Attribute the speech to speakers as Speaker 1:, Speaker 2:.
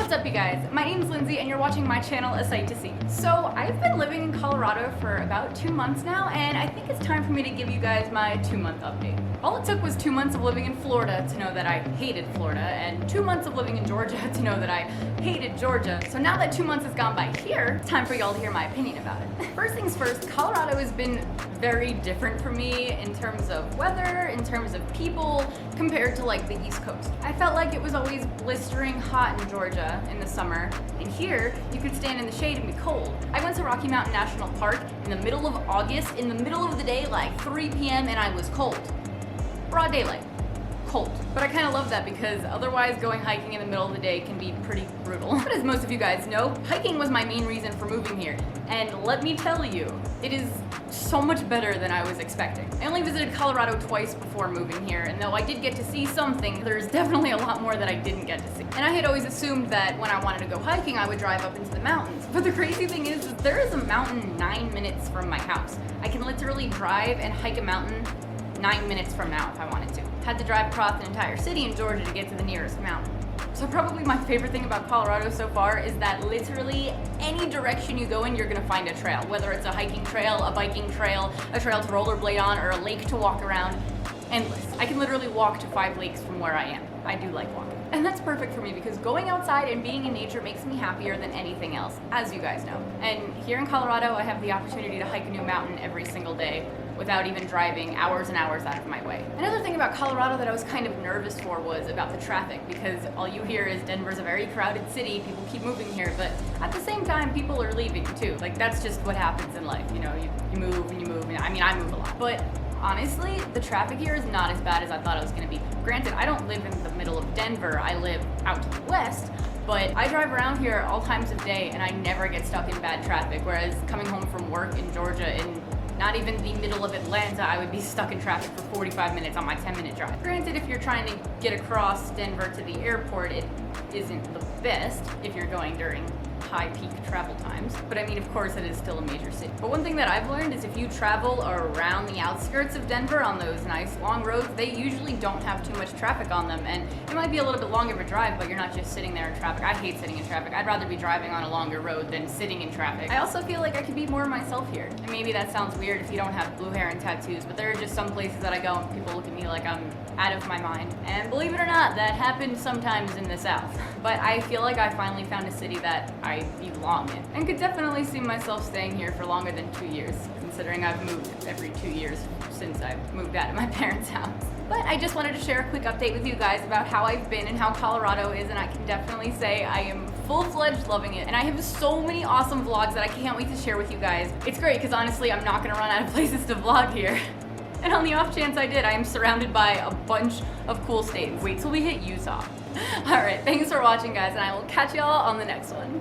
Speaker 1: What's up, you guys? My name's Lindsay and you're watching my channel, A Sight to See. So I've been living in Colorado for about 2 months now, and I think it's time for me to give you guys my 2-month update. All it took was 2 months of living in Florida to know that I hated Florida, and 2 months of living in Georgia to know that I hated Georgia. So now that 2 months has gone by here, it's time for y'all to hear my opinion about it. First things first, Colorado has been very different for me in terms of weather, in terms of people, compared to like the East Coast. I felt like it was always blistering hot in Georgia in the summer, and here you could stand in the shade and be cold. I went to Rocky Mountain National Park in the middle of August, in the middle of the day, like 3 p.m., and I was cold. Broad daylight. Cold. But I kind of love that because otherwise going hiking in the middle of the day can be pretty brutal. But as most of you guys know, hiking was my main reason for moving here. And let me tell you, it is so much better than I was expecting. I only visited Colorado twice before moving here, and though I did get to see something, there's definitely a lot more that I didn't get to see. And I had always assumed that when I wanted to go hiking, I would drive up into the mountains. But the crazy thing is there is a mountain 9 minutes from my house. I can literally drive and hike a mountain 9 minutes from now if I wanted to. Had to drive across an entire city in Georgia to get to the nearest mountain. So probably my favorite thing about Colorado so far is that literally any direction you go in, you're gonna find a trail. Whether it's a hiking trail, a biking trail, a trail to rollerblade on, or a lake to walk around. Endless. I can literally walk to 5 lakes from where I am. I do like walking. And that's perfect for me because going outside and being in nature makes me happier than anything else, as you guys know. And here in Colorado, I have the opportunity to hike a new mountain every single day without even driving hours and hours out of my way. Another thing about Colorado that I was kind of nervous for was about the traffic, because all you hear is Denver's a very crowded city, people keep moving here, but at the same time, people are leaving too. Like, that's just what happens in life, you know, you move and you move, and I mean, I move a lot. But honestly, the traffic here is not as bad as I thought it was gonna be. Granted, I don't live in the middle of Denver, I live out to the west, but I drive around here all times of day and I never get stuck in bad traffic, whereas coming home from work in Georgia in not even the middle of Atlanta, I would be stuck in traffic for 45 minutes on my 10-minute drive. Granted, if you're trying to get across Denver to the airport, it isn't the best if you're going during high peak travel times. But I mean, of course, it is still a major city. But one thing that I've learned is if you travel around the outskirts of Denver on those nice long roads, they usually don't have too much traffic on them. And it might be a little bit longer of a drive, but you're not just sitting there in traffic. I hate sitting in traffic. I'd rather be driving on a longer road than sitting in traffic. I also feel like I could be more myself here. And maybe that sounds weird if you don't have blue hair and tattoos, but there are just some places that I go and people look at me like I'm out of my mind. And believe it or not, that happens sometimes in the South. But I feel like I finally found a city that I belong in, and could definitely see myself staying here for longer than 2 years, considering I've moved every 2 years since I've moved out of my parents' house. But I just wanted to share a quick update with you guys about how I've been and how Colorado is, and I can definitely say I am full-fledged loving it. And I have so many awesome vlogs that I can't wait to share with you guys. It's great because honestly, I'm not gonna run out of places to vlog here. And on the off chance I did, I am surrounded by a bunch of cool states. Wait till we hit Utah. All right, thanks for watching, guys, and I will catch y'all on the next one.